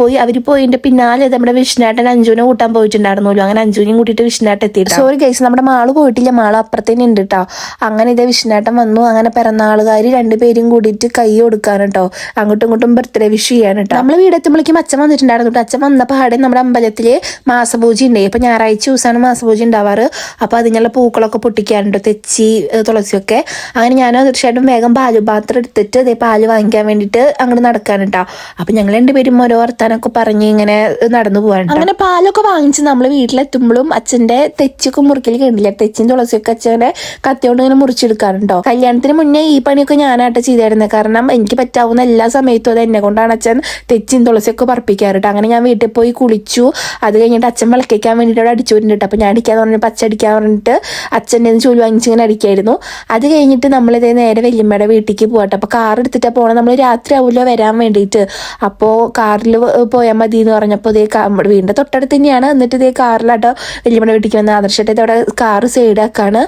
പോയിന്റെ പിന്നാലെ നമ്മുടെ വിഷ്ണുവേട്ടൻ അഞ്ജുവിനെ കൂട്ടാൻ പോയിട്ടുണ്ടായിരുന്നല്ലോ. അങ്ങനെ അഞ്ജുവിനെയും കൂട്ടിയിട്ട് വിഷ്ണുവേട്ടൻ എത്തിയിട്ട്, സോറി ഗൈസ്, നമ്മുടെ മാള് പോയിട്ടില്ല, മാള് അപ്പുറത്തേന് ഉണ്ട് കേട്ടോ. അങ്ങനെ ഇതേ വിഷ്ണുവേട്ടൻ വന്നു. അങ്ങനെ പിറന്നാളുകാർ 2 പേരും കൂടിയിട്ട് കൈ കൊടുക്കാൻ കേട്ടോ. അങ്ങോട്ടും ഇങ്ങോട്ടും ബർത്ത്ഡേ വിഷ് ചെയ്യാൻ കേട്ടോ. നമ്മള് വീടെത്തുമ്പോഴേക്കും അച്ഛൻ വന്നിട്ടുണ്ടായിരുന്നു. അച്ഛൻ വന്നപ്പോൾ അവിടെ നമ്മുടെ അമ്പലത്തില് മാസപൂജ ഉണ്ടായി. ഇപ്പൊ ഞായറാഴ്ച ദിവസമാണ് മാസപൂജ ഉണ്ടാവാറ്. അപ്പൊ അതിനുള്ള പൂക്കളൊക്കെ പൊട്ടിക്കാറുണ്ടോ, തെച്ചി തുളസിയൊക്കെ. അങ്ങനെ ഞാൻ തീർച്ചയായിട്ടും വേഗം പാലുപാത്രം എടുത്തിട്ട് ഇതേ പാല് വാങ്ങിക്കാൻ വേണ്ടിയിട്ട് അങ്ങോട്ട് നടക്കാൻ കേട്ടോ. അപ്പൊ ഞങ്ങൾ 2 പേരും ഓരോ വർത്താനൊക്കെ പറഞ്ഞ് ഇങ്ങനെ നടന്നു പോകാൻ. അങ്ങനെ പാലൊക്കെ വാങ്ങിച്ച് നമ്മൾ വീട്ടിലെത്തുമ്പോഴും അച്ഛന്റെ തെച്ചൊക്കെ മുറിക്കൽ കണ്ടില്ല. തെച്ചിയും തുളസിയൊക്കെ അച്ഛനെ കത്തിയോണ്ട് ഇങ്ങനെ മുറിച്ചെടുക്കാറുണ്ടോ. കല്യാണത്തിന് മുന്നേ ഈ പണിയൊക്കെ ഞാനായിട്ട് ചെയ്തായിരുന്നത്. കാരണം എനിക്ക് പറ്റാവുന്ന എല്ലാ സമയത്തും അത് എന്നെ കൊണ്ടാണ് അച്ഛൻ തെച്ചിയും തുളസിയൊക്കെ പറപ്പിക്കാറുണ്ട്. അങ്ങനെ ഞാൻ വീട്ടിൽ പോയി കുളിച്ചു. അത് കഴിഞ്ഞിട്ട് അച്ഛൻ വിളക്കാൻ വേണ്ടിയിട്ട് അവിടെ അടിച്ചുകൊണ്ടിട്ട്. അപ്പൊ ഞാൻ അടിക്കാന്ന് പറഞ്ഞപ്പോൾ അച്ഛൻ അടിക്കാൻ പറഞ്ഞിട്ട് അച്ഛൻ്റെ ചൂല് വാങ്ങിച്ച് ഇങ്ങനെ അടിക്കായിരുന്നു. അത് കഴിഞ്ഞിട്ട് നമ്മളിതേ നേരെ വല്യമ്മയുടെ വീട്ടിലേക്ക് പോകട്ടെ. അപ്പൊ കാർ എടുത്തിട്ടാണ് പോകണം. നമ്മൾ രാത്രി ആവുമല്ലോ വരാൻ വേണ്ടിയിട്ട്. അപ്പോൾ കാറിൽ പോയാൽ മതി എന്ന് പറഞ്ഞപ്പോൾ ഇതേ വീടിന്റെ തൊട്ടടുത്ത് തന്നെയാണ്. എന്നിട്ട് ഇതേ കാറിലാട്ടോ വല്യമ്മയുടെ വീട്ടിലേക്ക് വന്ന ആദർശമായിട്ട് അവിടെ കാറ് സൈഡാക്കാണ്.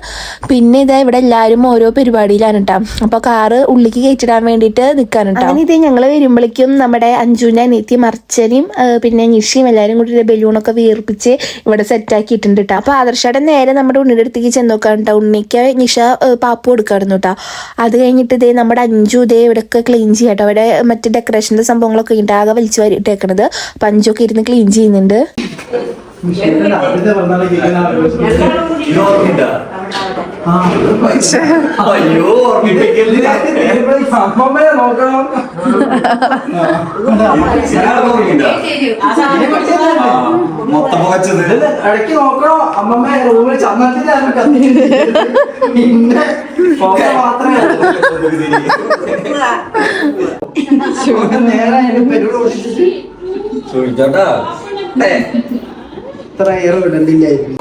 പിന്നെ ഇതാ ഇവിടെ എല്ലാവരും ഓരോ പരിപാടിയിലാണ് കേട്ടോ. അപ്പൊ കാറ് ഉള്ളിലേക്ക് കയറ്റിടാൻ വേണ്ടിയിട്ട് നിൽക്കാൻ കേട്ടോ. അങ്ങനെ ഇതേ ഞങ്ങൾ വരുമ്പോഴേക്കും നമ്മുടെ അഞ്ജുവിന്റെ അനിയത്തി മർച്ചനും പിന്നെ നിഷിയും എല്ലാവരും കൂടി ബലൂണൊക്കെ വീർപ്പിച്ച് ഇവിടെ സെറ്റാക്കിയിട്ടുണ്ട് കേട്ടോ. അപ്പൊ ആദർശയുടെ നേരെ നമ്മുടെ ഉണ്ണിയുടെ അടുത്തേക്ക് ചെന്ന് നോക്കാൻ കേട്ടോ. ഉണ്ണിക്ക് നിഷ പാപ്പ് കൊടുക്കാറുണ്ട് കേട്ടോ. അത് കഴിഞ്ഞിട്ട് ഇതേ നമ്മുടെ അഞ്ജു ഇതേ ഇവിടെയൊക്കെ ക്ലീൻ ചെയ്യാട്ടോ. അവിടെ മറ്റു ഡെക്കറേഷൻ്റെ സംഭവങ്ങളൊക്കെ ഉണ്ട്, ആകെ വലിച്ചു വാരിയിട്ടേക്കണത്. അപ്പൊ അഞ്ജൊക്കെ ഇരുന്ന് ക്ലീൻ ചെയ്യുന്നുണ്ട്. അയ്യോ മൊത്തം പോച്ചത് ഇടയ്ക്ക് നോക്കണോ അമ്മമ്മ റൂമിൽ ചമ്മത്തിലാണ് പിന്നെ മാത്രമേ നേരെ ചോദിച്ചോട്ടാ ഇത്ര ഏറെ വിടണ്ടില്ലായിരുന്നു.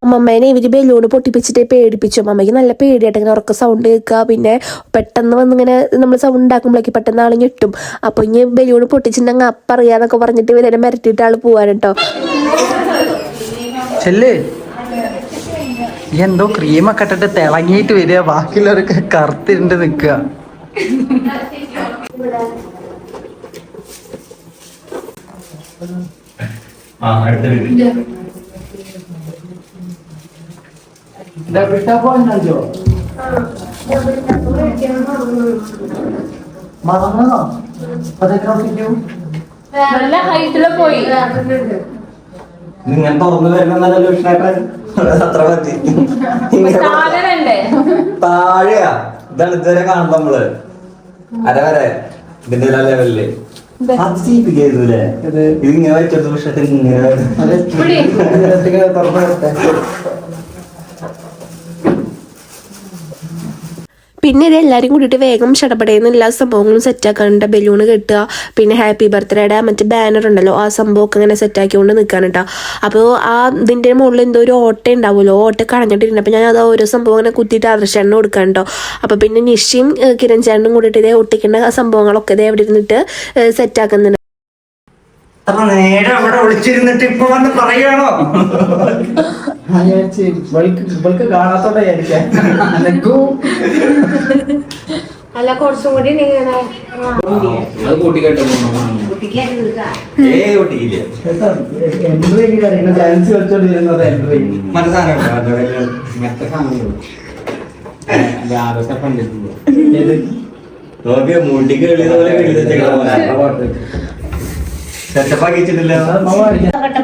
അമ്മമ്മേനെ ഇവര് ബലൂണ് പൊട്ടിപ്പിച്ചിട്ട് പേടിപ്പിച്ചു. അമ്മമ്മയ്ക്ക് നല്ല പേടിയായിട്ട് ഇങ്ങനെ ഉറക്ക സൗണ്ട് കേൾക്കുക. പിന്നെ പെട്ടെന്ന് വന്നിങ്ങനെ നമ്മൾ സൗണ്ട് ഉണ്ടാക്കുമ്പോഴേക്ക് പെട്ടെന്ന് ആള് ഞെട്ടും. അപ്പൊ ഇനി ബലൂണ് പൊട്ടിച്ചിട്ടുണ്ടെങ്കിൽ അപ്പറിയാന്നൊക്കെ പറഞ്ഞിട്ട് ഇവരെ മിരട്ടിയിട്ട് ആള് പോവാൻ കേട്ടോ. എന്തോ ക്രീമൊക്കെ ഇട്ടിട്ട് തിളങ്ങിയിട്ട് വരിക, ബാക്കിയുള്ളവരൊക്കെ കറുത്തിരുണ്ട് നിൽക്കുക. നല്ല ഹൈറ്റില് പോയി. ഇങ്ങനെ തുറന്നു വരുന്നല്ലോ വിഷ്ണേട്ടൻ. അത്ര പറ്റി സാധനണ്ടേ താഴെയാ. ഇതാണ് ഇതുവരെ കാണുമ്പോ നമ്മള് അരവരെ ഇതിന്റെ ലെവലില് അത് ചെയ്യിപ്പിക്കരുതൂലേ. ഇതിങ്ങനെ വെച്ചെടുത്ത വിഷയത്തിൽ ഇങ്ങനെ പിന്നെ ഇത് എല്ലാവരും കൂടിയിട്ട് വേഗം ചടപടയുന്ന എല്ലാ സംഭവങ്ങളും സെറ്റാക്കാനുണ്ട്. ബലൂണ് കെട്ടുക, പിന്നെ ഹാപ്പി ബർത്ത്ഡേയുടെ മറ്റേ ബാനർ ഉണ്ടല്ലോ, ആ സംഭവമൊക്കെ ഇങ്ങനെ സെറ്റാക്കിക്കൊണ്ട് നിൽക്കാനുണ്ടാ. അപ്പോൾ ആ ഇതിൻ്റെ മുകളിൽ എന്തോ ഒരു ഓട്ട ഉണ്ടാവുമല്ലോ, ഓട്ട കളഞ്ഞിട്ടിരുന്നു. അപ്പോൾ ഞാൻ അത് ഓരോ സംഭവം ഇങ്ങനെ കുത്തിയിട്ട് ആദർശേട്ടന് കൊടുക്കാനുണ്ടോ. അപ്പോൾ പിന്നെ നിശ്ചയും കിരൺ ചേട്ടനും കൂടിയിട്ട് ഇതേ ഒട്ടിക്കേണ്ട സംഭവങ്ങളൊക്കെ ഇതേ അവിടെ ഇരുന്നിട്ട് സെറ്റാക്കുന്നുണ്ട്. അപ്പൊ നേരെ അവിടെ വിളിച്ചിരുന്നിട്ട് ഇപ്പൊ വന്ന് പറയാണോ? കാണാത്തോടെ അല്ല കുറച്ചും കൂടി നിങ്ങളെ മുടിക്ക് എഴുതിയതുപോലെ സെറ്റപ്പാക്കിച്ചിട്ടില്ല.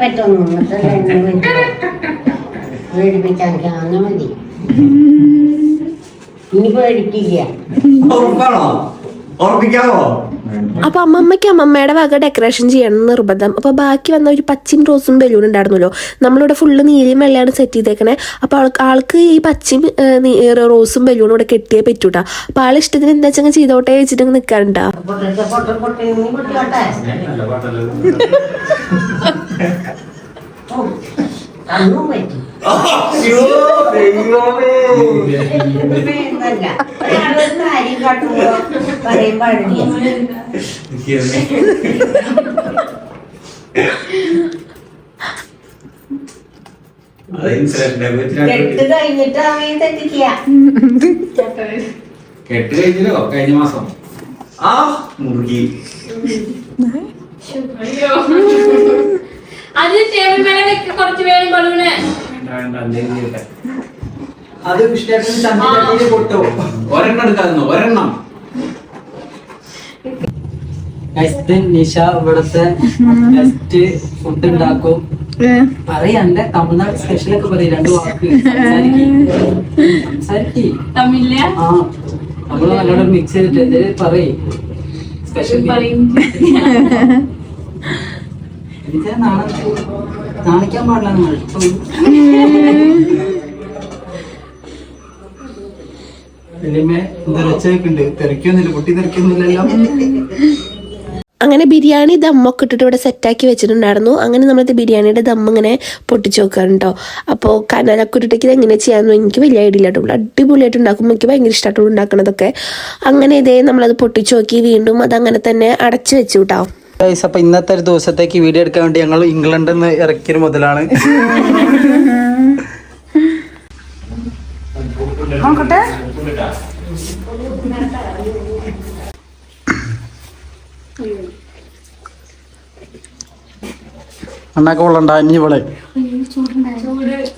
പറ്റൊന്നും പേടിപ്പിച്ചാൽ അങ്ങനെ മതി. ഇനി പേടിക്കില്ല. ഉറപ്പാണോ? ഉറപ്പിക്കാമോ? അപ്പോൾ അമ്മമ്മയ്ക്ക് അമ്മമ്മയുടെ വക ഡെക്കറേഷൻ ചെയ്യണം നിർബന്ധം. അപ്പോൾ ബാക്കി വന്ന ഒരു പച്ചയും റോസും ബലൂൺ ഉണ്ടായിരുന്നല്ലോ, നമ്മളിവിടെ ഫുള്ള് നീലയും വെള്ളയാണ് സെറ്റ് ചെയ്തേക്കണേ. അപ്പോൾ ആൾക്ക് ഈ പച്ചയും റോസും ബലൂണും ഇവിടെ കെട്ടിയേ പറ്റൂട്ടാ. അപ്പോൾ ആൾ ഇഷ്ടത്തിന് എന്താ വെച്ചാൽ ചെയ്തോട്ടെ വെച്ചിട്ട് നിൽക്കാറുണ്ടാ. കെട്ട് കഴിഞ്ഞല്ലോ കഴിഞ്ഞ മാസം. ആ മുറുകി അത് ടേബിൾ മേലെ വെക്ക, കുറച്ച് വേണം ബലൂണ്. അത് വിഷ്ണേട്ടൻ ചന്ദ്രൻ പൊട്ടോ. ഒരെണ്ണം എടുക്കായിരുന്നു, ഒരെണ്ണം. നിഷ ഇവിടുത്തെ ബെസ്റ്റ് ഫുഡ് ഉണ്ടാക്കും. പറയാണ്ട് തമിഴ്നാട് സ്പെഷ്യലൊക്കെ പറയും, 2 വാക്ക് സംസാരിക്കേ. തമിഴില് ആ നമ്മള് നല്ലോണം മിക്സ് ചെയ്തിട്ട് പറയും സ്പെഷ്യൽ. എനിക്ക് നാണിക്കാൻ പാടില്ല നമ്മൾ. വലിയമ്മേ എന്താ രച്ചൊക്കെയുണ്ട്, തെറിക്കൊന്നുമില്ല, പൊട്ടി തെറിക്കൊന്നുമില്ലല്ലോ. അങ്ങനെ ബിരിയാണി ദമ്മൊക്കെ ഇട്ടിട്ട് ഇവിടെ സെറ്റാക്കി വെച്ചിട്ടുണ്ടായിരുന്നു. അങ്ങനെ നമ്മളിത് ബിരിയാണിയുടെ ദമ്മ് ഇങ്ങനെ പൊട്ടിച്ച് നോക്കാറുണ്ടോ. അപ്പോൾ കനലൊക്കെ ഇട്ടിട്ട് ഇത് എങ്ങനെ ചെയ്യാമെന്ന് എനിക്ക് വലിയ ഐഡിയ ഇല്ലാട്ടോ. അടിപൊളിയായിട്ട് ഉണ്ടാക്കും, എനിക്ക് ഭയങ്കര ഇഷ്ടമായിട്ടുള്ള ഉണ്ടാക്കണതൊക്കെ. അങ്ങനെ ഇതേ നമ്മളത് പൊട്ടിച്ച് നോക്കി വീണ്ടും അതങ്ങനെ തന്നെ അടച്ചു വെച്ചു കേട്ടോ. അപ്പൊ ഇന്നത്തെ ഒരു ദിവസത്തേക്ക് വീഡിയോ എടുക്കാൻ വേണ്ടി ഞങ്ങൾ ഇംഗ്ലണ്ടിൽ നിന്ന് ഇറക്കിയൊരു മുതലാണ്. അണ്ണാക്ക കൊള്ളണ്ട ഇനി ഇവള്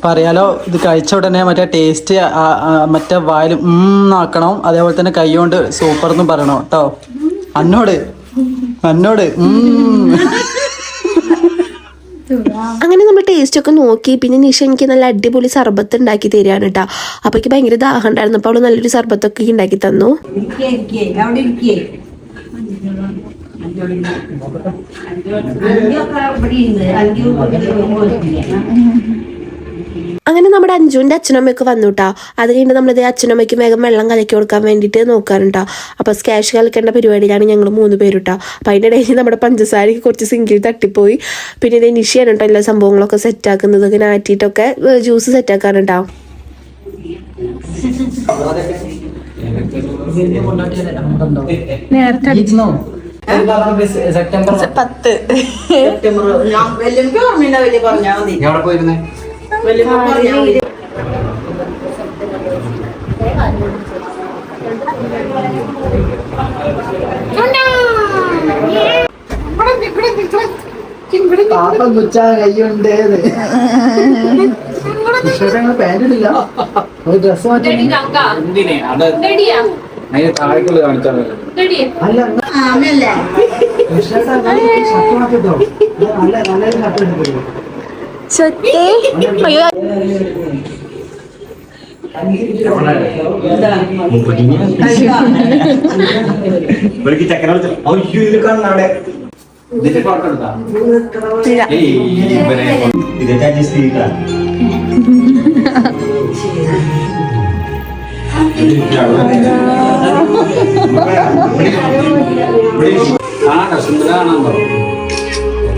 പറയാലോ. ഇത് കഴിച്ച ഉടനെ മറ്റേ ടേസ്റ്റ് മറ്റേ വായിൽ ആക്കണം, അതേപോലെ തന്നെ കൈ കൊണ്ട് സൂപ്പർ എന്നും പറയണം കേട്ടോ. അന്നോട് അങ്ങനെ നമ്മൾ ടേസ്റ്റ് ഒക്കെ നോക്കി. പിന്നെ നിഷ എനിക്ക് നല്ല അടിപൊളി സർബത്ത് ഉണ്ടാക്കി തരികയാണ് കേട്ടോ. അപ്പോൾ എനിക്ക് ഭയങ്കര ദാഹം ഉണ്ടായിരുന്നു. അപ്പോൾ അവള് നല്ലൊരു സർബത്തൊക്കെ ഉണ്ടാക്കി തന്നു. അങ്ങനെ നമ്മുടെ അഞ്ജുവിൻ്റെ അച്ഛനമ്മയൊക്കെ വന്നു കേട്ടോ. അത് കഴിഞ്ഞിട്ട് നമ്മളിത് അച്ഛനമ്മയ്ക്ക് വേഗം വെള്ളം കലക്കി കൊടുക്കാൻ വേണ്ടിയിട്ട് നോക്കാറുണ്ടോ. അപ്പോൾ സ്കാഷ് കലക്കേണ്ട പരിപാടിയിലാണ് ഞങ്ങൾ 3 പേര് കേട്ടോ. അപ്പോൾ അതിൻ്റെ ഇടയിൽ നമ്മുടെ പഞ്ചസാരയ്ക്ക് കുറച്ച് സിങ്കിൽ തട്ടിപ്പോയി. പിന്നെ ഇത് നിഷയാണ് കേട്ടോ എല്ലാ സംഭവങ്ങളൊക്കെ സെറ്റാക്കുന്നത്. ഇങ്ങനെ ആറ്റിയിട്ടൊക്കെ ജ്യൂസ് സെറ്റാക്കാറുണ്ടോ. സെപ്റ്റംബർ 10 ഓർമ്മയുണ്ടാവില്ലേ? പറഞ്ഞാൽ മതി. എവിടെ പോയിരുന്നേ? പാപ്പം കുച്ചാ കയ്യുണ്ട് പാൻറ്റില്ല ഒരു ഡ്രസ് മാറ്റി അതിന് താഴേക്കുള്ള കാണിച്ചാൽ അല്ല ഷർട്ട് മാറ്റിട്ടോ നല്ല നല്ലൊരു ഷർട്ട് എടുത്തു ചൊത്തേ അയ്യോ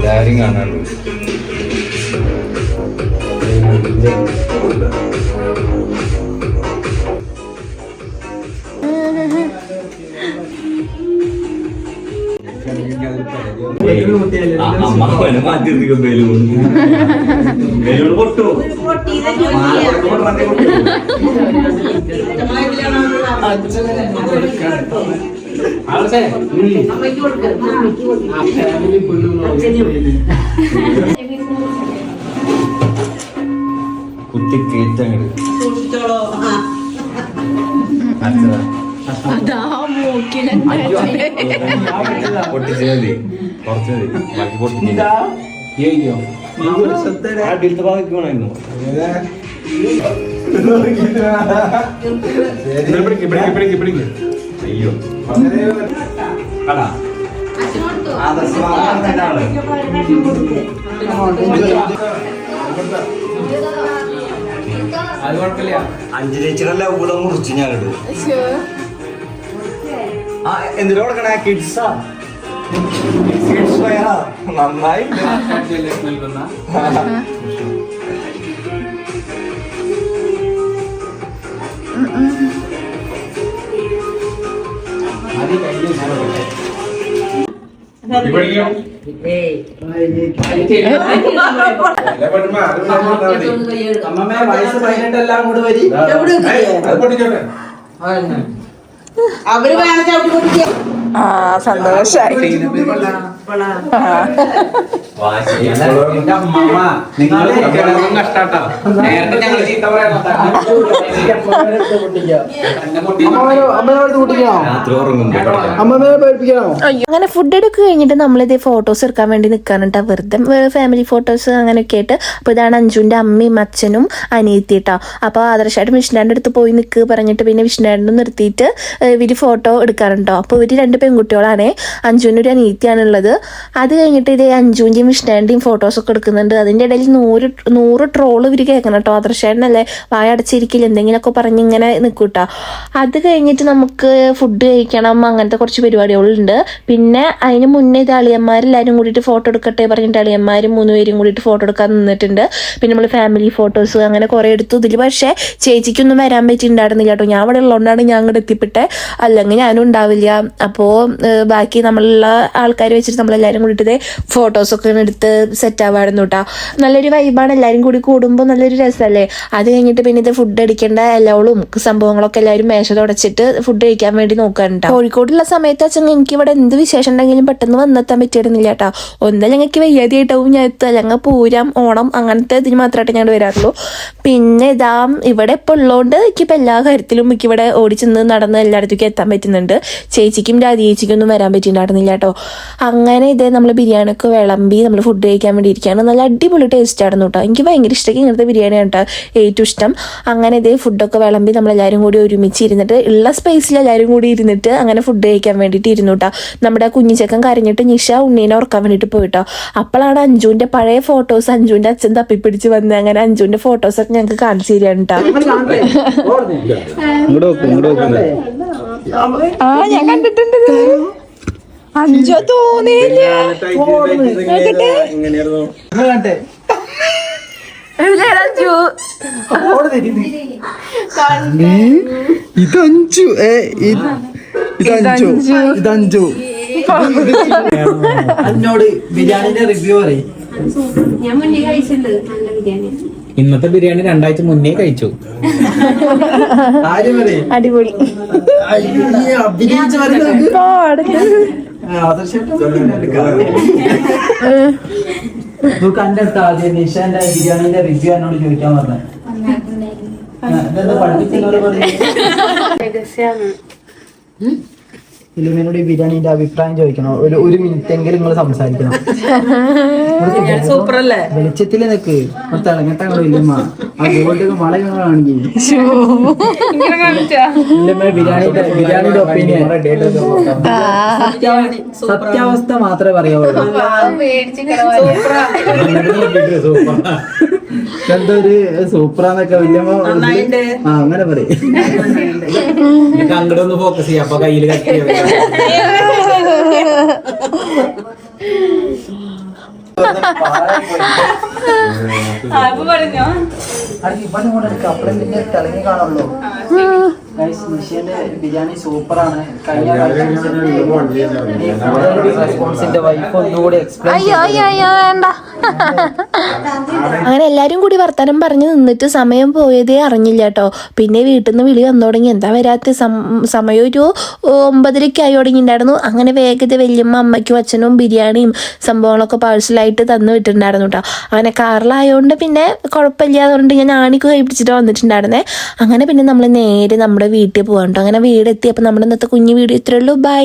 എല്ലാരും കാണാറുണ്ട്. കുത്തി കേറ്റങ്ങട് പൊട്ടിച്ചു മതി, കുറച്ച് മതി, ബാക്കി പൊട്ടിച്ചില്ല. അടുത്ത ഭാഗത്ത് വേണമായിരുന്നു. അയ്യോ അത് കുഴപ്പമില്ല. 5 ലീറ്ററല്ല ഇവിടെ മുറിച്ച് ഞാൻ എന്തിനാ കൊടുക്കണേ? കിഡ്സാ നന്നായി അമ്മമ്മ വയസ്സ് 18 എല്ലാം കൂടെ വരി അവര് വേണം ചവിട്ടി പൊട്ടിക്കുക. ആ സന്തോഷായി കഷ്ടാട്ടോ. നേരത്തെ ഞങ്ങൾ ചീത്ത രാത്രി അമ്മമ്മയെ പേടിപ്പിക്കണോ? അങ്ങനെ ഫുഡ് എടുക്കുക കഴിഞ്ഞിട്ട് നമ്മളിത് ഫോട്ടോസ് എടുക്കാൻ വേണ്ടി നിൽക്കാനുട്ടോ, വെറുതെ ഫാമിലി ഫോട്ടോസ് അങ്ങനെയൊക്കെ ആയിട്ട്. അപ്പോൾ ഇതാണ് അഞ്ജുവിൻ്റെ അമ്മയും അച്ഛനും അനിയത്തി കേട്ടോ. അപ്പോൾ ആദർശമായിട്ട് വിഷ്ണുവിൻ്റെ അടുത്ത് പോയി നിൽക്കുക പറഞ്ഞിട്ട് പിന്നെ വിഷ്ണുവിനെ നിർത്തിയിട്ട് ഇവർ ഫോട്ടോ എടുക്കാറുണ്ടോ. അപ്പോൾ ഇവർ 2 പെൺകുട്ടികളാണ്, അഞ്ജുവിൻ്റെ ഒരു അനിയത്തിയാണുള്ളത്. അത് കഴിഞ്ഞിട്ട് ഇതേ അഞ്ജുവിൻ്റെയും വിഷ്ണുവിൻ്റെയും ഫോട്ടോസൊക്കെ എടുക്കുന്നുണ്ട്. അതിൻ്റെ ഇടയിൽ 100 ട്രോള് ഇവർ കേൾക്കണം കേട്ടോ. ആദർശേട്ടനല്ലേ വായ അടച്ചിരിക്കില്ല, എന്തെങ്കിലുമൊക്കെ പറഞ്ഞ് ഇങ്ങനെ നിൽക്കും കേട്ടോ. അത് കഴിഞ്ഞിട്ട് നമുക്ക് ഫുഡ് കഴിക്കണം, അങ്ങനത്തെ കുറച്ച് പരിപാടികളുണ്ട്. പിന്നെ അതിന് മുന്നേ ഇത് അളിയന്മാരെല്ലാവരും കൂടിയിട്ട് ഫോട്ടോ എടുക്കട്ടെ പറഞ്ഞിട്ട് അളിയന്മാരും 3 പേരും കൂടിയിട്ട് ഫോട്ടോ എടുക്കാൻ നിന്നിട്ടുണ്ട്. പിന്നെ നമ്മൾ ഫാമിലി ഫോട്ടോസ് അങ്ങനെ കുറേ എടുത്തു. ഇതിൽ പക്ഷേ ചേച്ചിക്കൊന്നും വരാൻ പറ്റിയിട്ടുണ്ടായിരുന്നില്ല കേട്ടോ. ഞാൻ അവിടെ ഉള്ളതുകൊണ്ടാണ് ഞാൻ അങ്ങോട്ട് എത്തിപ്പെട്ടെ, അല്ലെങ്കിൽ ഞാനും ഉണ്ടാവില്ല. അപ്പോൾ ബാക്കി നമ്മളുള്ള ആൾക്കാർ വെച്ചിട്ട് നമ്മളെല്ലാവരും കൂടിയിട്ട് ഫോട്ടോസൊക്കെ എടുത്ത് സെറ്റ് ആവായിരുന്നു കേട്ടോ. നല്ലൊരു വൈബാണ്, എല്ലാവരും കൂടി കൂടുമ്പോൾ നല്ലൊരു രസമല്ലേ. അത് കഴിഞ്ഞിട്ട് പിന്നെ ഇത് ഫുഡ് അടിക്കേണ്ട എല്ലാവരും സംഭവങ്ങളൊക്കെ എല്ലാവരും മേശ തുടച്ചിട്ട് ഫുഡ് കഴിക്കാൻ വേണ്ടി നോക്കാനുണ്ടോ. കോഴിക്കോടുള്ള സമയത്ത് അച്ഛൻ എനിക്ക് ഇവിടെ എന്ത് വിശേഷം ഉണ്ടെങ്കിലും പെട്ടെന്ന് വന്നെത്താൻ പറ്റിയിരുന്നില്ല കേട്ടോ. ഒന്നല്ല ഞങ്ങൾക്ക് വയ്യാതെയായിട്ടാവും ഞാൻ എത്തുക, അല്ലെങ്കിൽ പൂരം ഓണം അങ്ങനത്തെ ഇതിന് മാത്രമായിട്ട് ഞങ്ങൾ വരാറുള്ളൂ. പിന്നെ ഇതാ ഇവിടെ ഇപ്പോൾ ഉള്ളതുകൊണ്ട് എനിക്കിപ്പോൾ എല്ലാ കാര്യത്തിലും എനിക്കിവിടെ ഓടിച്ചെന്ന് നടന്ന് എല്ലായിടത്തേക്കും എത്താൻ പറ്റുന്നുണ്ട്. ചേച്ചിക്കും രാധി ചേച്ചിക്കും ഒന്നും വരാൻ പറ്റിയിട്ടുണ്ടായിരുന്നില്ല കേട്ടോ. അങ്ങനെ ഇതേ നമ്മൾ ബിരിയാണിയൊക്കെ വിളമ്പി നമ്മൾ ഫുഡ് കഴിക്കാൻ വേണ്ടി ഇരിക്കുകയാണ്. നല്ല അടിപൊളി ടേസ്റ്റ് ആയിരുന്നു കേട്ടോ. എനിക്ക് ഭയങ്കര ഇഷ്ടമൊക്കെ ഇങ്ങനത്തെ ബിരിയാണിയാണ് കേട്ടോ ഏറ്റവും ഇഷ്ടം. അങ്ങനെ ഇതേ ഫുഡൊക്കെ വിളമ്പി നമ്മളെല്ലാവരും കൂടി ഒരുമിച്ച് ഇരുന്നിട്ട് ഉള്ള സ്പേസിൽ എല്ലാവരും കൂടി ഇരുന്നിട്ട് അങ്ങനെ ഫുഡ് കഴിക്കാൻ വേണ്ടിയിട്ട് ഇരുന്നു കേട്ടോ. നമ്മുടെ കുഞ്ഞിച്ചക്കൻ കരഞ്ഞിട്ട് നിഷ ഉണ്ണീനെ ഉറക്കാൻ വേണ്ടിയിട്ട് പോയിട്ടോ. അപ്പോഴാണ് അഞ്ജുവിൻ്റെ പഴയ ഫോട്ടോസ് അഞ്ജുവിൻ്റെ അച്ഛൻ തപ്പിപ്പിടിച്ച് വന്ന് അങ്ങനെ അഞ്ജുവിൻ്റെ ഫോട്ടോസൊക്കെ ഞങ്ങൾക്ക് കാണിച്ചു തരാണ് കേട്ടോ. ആ ഞാൻ കണ്ടിട്ടുണ്ട്. അഞ്ചോ തോന്നിയില്ല. ഇതഞ്ചു എന്നോട് ബിരിയാണിന്റെ റിവ്യൂ പറയും. ഞാൻ മുന്നേ കഴിച്ചിട്ടുണ്ട് നല്ല ബിരിയാണി. ഇന്നത്തെ ബിരിയാണി 2 ആഴ്ച മുന്നേ കഴിച്ചു. ആര് പറയും അടിപൊളി. അഭിനയിച്ച് കന്റെ അടുത്ത് ആദ്യം നിഷാന്റെ ബിരിയാണിന്റെ റിവ്യൂ എന്നോട് ചോദിക്കാൻ പറഞ്ഞത്. ഫിലിമിനോട് ഈ ബിരിയാണിന്റെ അഭിപ്രായം ചോദിക്കണം. ഒരു മിനിറ്റ് എങ്കിലും നിങ്ങൾ സംസാരിക്കണം. സൂപ്പർ അല്ലേ? വെളിച്ചത്തില് നിക്ക് തിളങ്ങട്ടെ വല്യമ്മ. ആ ഗോൾഡ് മളയാണെങ്കിൽ ബിരിയാണിയുടെ ഒപ്പീനിയൻ സത്യാവസ്ഥ മാത്രമേ പറയാവുള്ളൂ. എന്തോ ഒരു സൂപ്പറാന്നൊക്കെ വല്യമ്മ അങ്ങനെ പറയും. അങ്ങോട്ട് ഒന്ന് ഫോക്കസ് ചെയ്യാം. അപ്പൊ കയ്യിൽ കട്ടി പറഞ്ഞോ തിളങ്ങി കാണുള്ളൂ. നിഷേന്റെ ബിരിയാണി സൂപ്പറാണ്. കഴിഞ്ഞ റെസ്പോൺസിന്റെ വൈഫ് ഒന്നുകൂടി എക്സ്പ്ലെയിൻ. അങ്ങനെ എല്ലാരും കൂടി വർത്താനം പറഞ്ഞു നിന്നിട്ട് സമയം പോയതേ അറിഞ്ഞില്ല കേട്ടോ. പിന്നെ വീട്ടിൽ നിന്ന് വിളി വന്നു തുടങ്ങി. എന്താ വരാത്ത സമയം ഒരു 9:30 ആയി തുടങ്ങിയിട്ടുണ്ടായിരുന്നു. അങ്ങനെ വേഗത വല്യമ്മ അമ്മയ്ക്കും അച്ഛനും ബിരിയാണിയും സംഭവങ്ങളൊക്കെ പാഴ്സലായിട്ട് തന്നു വിട്ടിട്ടുണ്ടായിരുന്നു കേട്ടോ. അങ്ങനെ കാറിലായതുകൊണ്ട് പിന്നെ കുഴപ്പമില്ലാതെ കൊണ്ട് ഞാൻ ആണിക്ക് കഴിപ്പിച്ചിട്ട് വന്നിട്ടുണ്ടായിരുന്നേ. അങ്ങനെ പിന്നെ നമ്മൾ നേരെ നമ്മുടെ വീട്ടിൽ പോകാൻ കേട്ടോ. അങ്ങനെ വീടെത്തി. അപ്പം നമ്മുടെ ഇന്നത്തെ കുഞ്ഞു വീഡിയോ ഇത്രയേ ഉള്ളൂ. ബൈ.